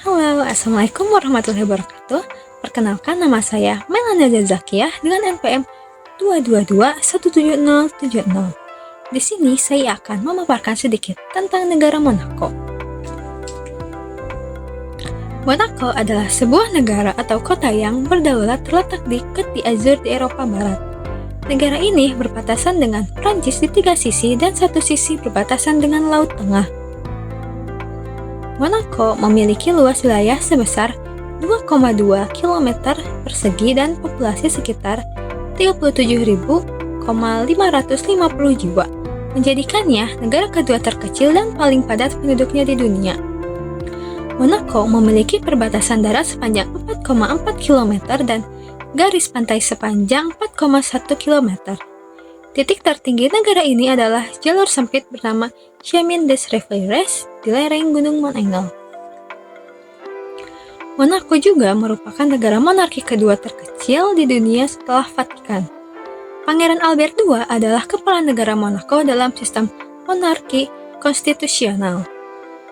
Halo, Assalamualaikum warahmatullahi wabarakatuh. Perkenalkan, nama saya Melana Zakiyah dengan NPM 222-17070. Di sini saya akan memaparkan sedikit tentang negara Monaco. Monaco adalah sebuah negara atau kota yang berdaulat terletak di Côte d'Azur di Eropa Barat. Negara ini berbatasan dengan Prancis di 3 sisi dan satu sisi berbatasan dengan Laut Tengah. Monaco memiliki luas wilayah sebesar 2,2 km persegi dan populasi sekitar 37.550 jiwa, menjadikannya negara kedua terkecil dan paling padat penduduknya di dunia. Monaco memiliki perbatasan darat sepanjang 4,4 km dan garis pantai sepanjang 4,1 km. Titik tertinggi negara ini adalah jalur sempit bernama Chemin des Rivières di lereng Gunung Mont Aigle. Monaco juga merupakan negara monarki kedua terkecil di dunia setelah Vatikan. Pangeran Albert II adalah kepala negara Monaco dalam sistem monarki konstitusional.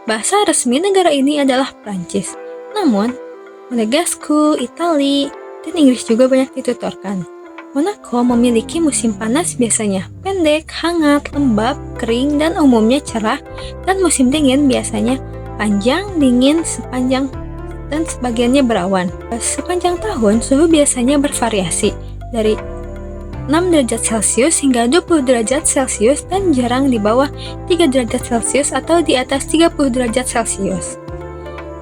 Bahasa resmi negara ini adalah Prancis, namun Monegasque, Itali, dan Inggris juga banyak dituturkan. Monaco memiliki musim panas biasanya pendek, hangat, lembab, kering, dan umumnya cerah, dan musim dingin biasanya panjang, dingin, dan sebagiannya berawan. Sepanjang tahun, suhu biasanya bervariasi dari 6 derajat Celcius hingga 20 derajat Celcius dan jarang di bawah 3 derajat Celcius atau di atas 30 derajat Celcius.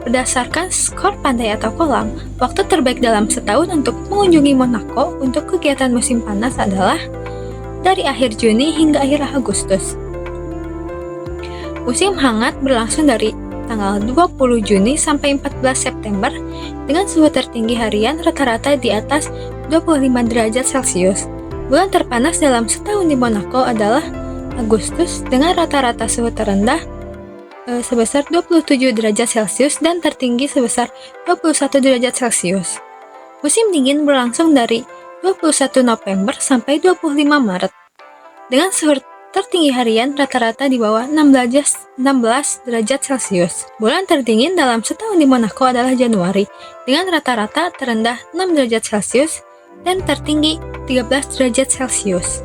Berdasarkan skor pantai atau kolam, waktu terbaik dalam setahun untuk mengunjungi Monaco untuk kegiatan musim panas adalah dari akhir Juni hingga akhir Agustus. Musim hangat berlangsung dari tanggal 20 Juni sampai 14 September dengan suhu tertinggi harian rata-rata di atas 25 derajat Celcius. Bulan terpanas dalam setahun di Monaco adalah Agustus dengan rata-rata suhu terendah sebesar 27 derajat Celcius dan tertinggi sebesar 21 derajat Celcius. Musim dingin berlangsung dari 21 November sampai 25 Maret dengan suhu tertinggi harian rata-rata di bawah 16 derajat Celcius. Bulan terdingin dalam setahun di Monaco adalah Januari dengan rata-rata terendah 6 derajat Celcius dan tertinggi 13 derajat Celcius.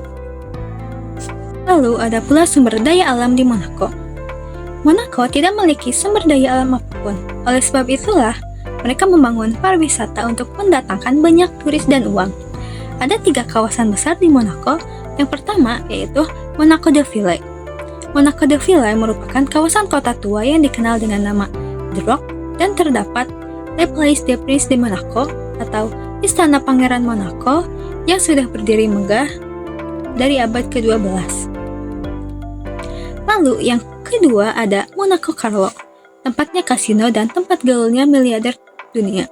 Lalu ada pula sumber daya alam di Monaco. Monaco tidak memiliki sumber daya alam apapun. Oleh sebab itulah, mereka membangun pariwisata untuk mendatangkan banyak turis dan uang. Ada 3 kawasan besar di Monaco. Yang pertama yaitu Monaco de Ville. Monaco de Ville merupakan kawasan kota tua yang dikenal dengan nama The Rock dan terdapat Le Palais des Princes de Monaco atau Istana Pangeran Monaco yang sudah berdiri megah dari abad ke-12. Lalu yang kedua ada Monaco Carlo, tempatnya kasino dan tempat gaulnya miliarder dunia.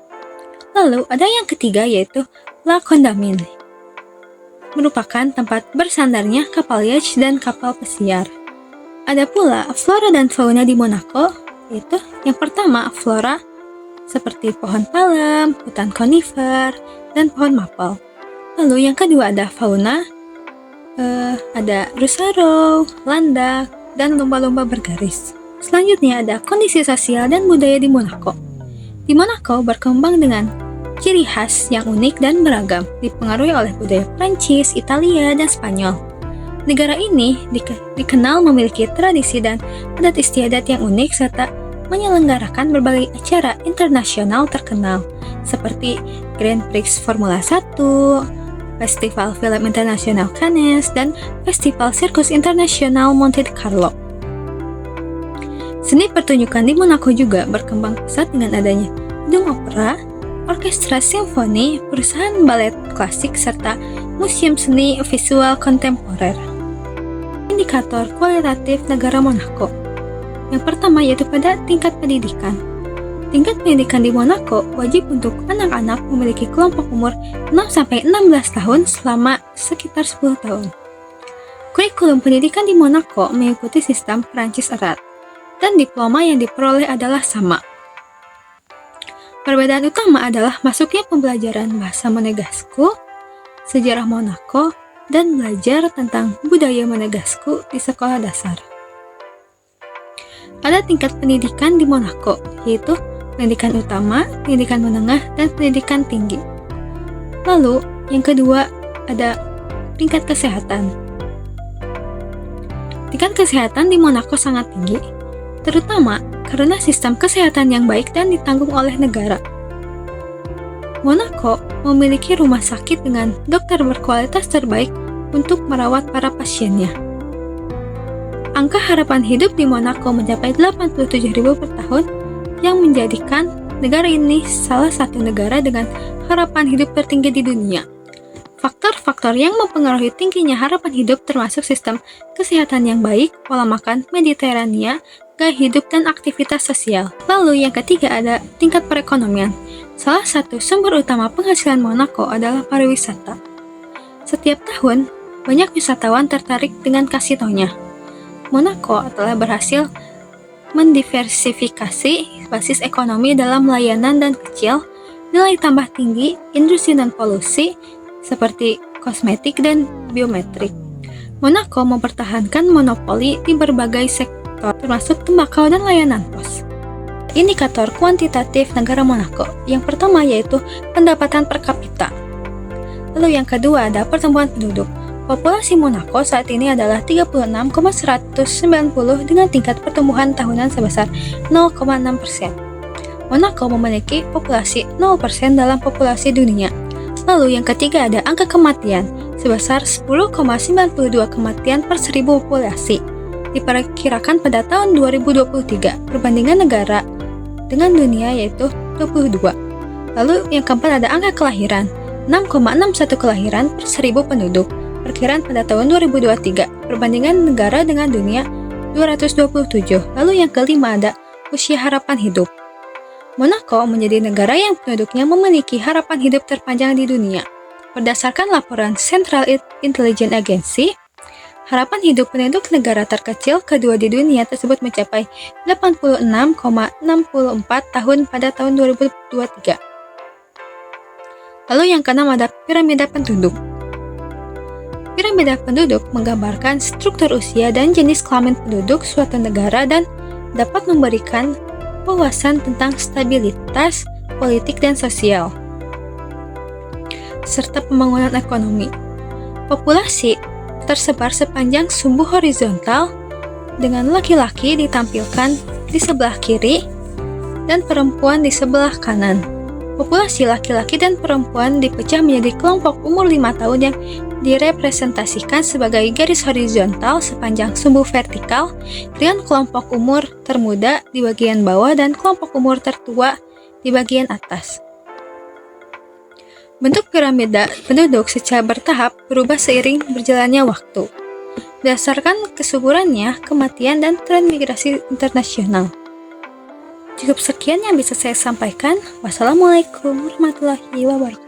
Lalu ada yang ketiga yaitu La Condamine, merupakan tempat bersandarnya kapal yacht dan kapal pesiar. Ada pula flora dan fauna di Monaco, yaitu yang pertama flora seperti pohon palem, hutan konifer, dan pohon maple. Lalu yang kedua ada fauna, ada rusaro, landak, dan lumba-lumba bergaris. Selanjutnya ada kondisi sosial dan budaya di Monaco. Di Monaco berkembang dengan ciri khas yang unik dan beragam, dipengaruhi oleh budaya Prancis, Italia, dan Spanyol. Negara ini dikenal memiliki tradisi dan adat istiadat yang unik serta menyelenggarakan berbagai acara internasional terkenal seperti Grand Prix Formula 1, Festival Film Internasional Cannes, dan Festival Sirkus Internasional Monte Carlo. Seni pertunjukan di Monaco juga berkembang pesat dengan adanya gedung opera, orkestra simfoni, perusahaan balet klasik, serta museum seni visual kontemporer. Indikator kualitatif negara Monaco. Yang pertama yaitu pada tingkat pendidikan. Tingkat pendidikan di Monaco wajib untuk anak-anak memiliki kelompok umur 6-16 tahun selama sekitar 10 tahun. Kurikulum pendidikan di Monaco mengikuti sistem Prancis erat, dan diploma yang diperoleh adalah sama. Perbedaan utama adalah masuknya pembelajaran bahasa Monegasque, sejarah Monaco, dan belajar tentang budaya Monegasque di sekolah dasar. Ada tingkat pendidikan di Monaco, yaitu pendidikan utama, pendidikan menengah, dan pendidikan tinggi. Lalu, yang kedua ada tingkat kesehatan. Tingkat kesehatan di Monaco sangat tinggi, terutama karena sistem kesehatan yang baik dan ditanggung oleh negara. Monaco memiliki rumah sakit dengan dokter berkualitas terbaik untuk merawat para pasiennya. Angka harapan hidup di Monaco mencapai 87.000 per tahun, yang menjadikan negara ini salah satu negara dengan harapan hidup tertinggi di dunia. Faktor-faktor yang mempengaruhi tingginya harapan hidup termasuk sistem kesehatan yang baik, pola makan Mediterania, gaya hidup, dan aktivitas sosial. Lalu yang ketiga ada tingkat perekonomian. Salah satu sumber utama penghasilan Monaco adalah pariwisata. Setiap tahun, banyak wisatawan tertarik dengan kasinonya. Monaco telah berhasil mendiversifikasi basis ekonomi dalam layanan dan kecil, nilai tambah tinggi, industri dan polusi, seperti kosmetik dan biometrik. Monaco mempertahankan monopoli di berbagai sektor, termasuk tembakau dan layanan pos. Indikator kuantitatif negara Monaco. Yang pertama yaitu pendapatan per kapita. Lalu yang kedua ada pertumbuhan penduduk. Populasi Monaco saat ini adalah 36,190 dengan tingkat pertumbuhan tahunan sebesar 0,6%. Monaco memiliki populasi 0% dalam populasi dunia. Lalu yang ketiga ada angka kematian sebesar 10,92 kematian per 1000 populasi. Diperkirakan pada tahun 2023 perbandingan negara dengan dunia yaitu 22. Lalu yang keempat ada angka kelahiran 6,61 kelahiran per 1000 penduduk. Perkiraan pada tahun 2023 perbandingan negara dengan dunia 227. Lalu yang kelima ada usia harapan hidup. Monaco menjadi negara yang penduduknya memiliki harapan hidup terpanjang di dunia. Berdasarkan laporan Central Intelligence Agency, harapan hidup penduduk negara terkecil kedua di dunia tersebut mencapai 86,64 tahun pada tahun 2023. Lalu yang keenam ada piramida penduduk. Piramida penduduk menggambarkan struktur usia dan jenis kelamin penduduk suatu negara dan dapat memberikan wawasan tentang stabilitas politik dan sosial, serta pembangunan ekonomi. Populasi tersebar sepanjang sumbu horizontal dengan laki-laki ditampilkan di sebelah kiri dan perempuan di sebelah kanan. Populasi laki-laki dan perempuan dipecah menjadi kelompok umur 5 tahun yang direpresentasikan sebagai garis horizontal sepanjang sumbu vertikal dengan kelompok umur termuda di bagian bawah dan kelompok umur tertua di bagian atas. Bentuk piramida penduduk secara bertahap berubah seiring berjalannya waktu, berdasarkan kesuburannya, kematian, dan tren migrasi internasional. Cukup sekian yang bisa saya sampaikan. Wassalamualaikum warahmatullahi wabarakatuh.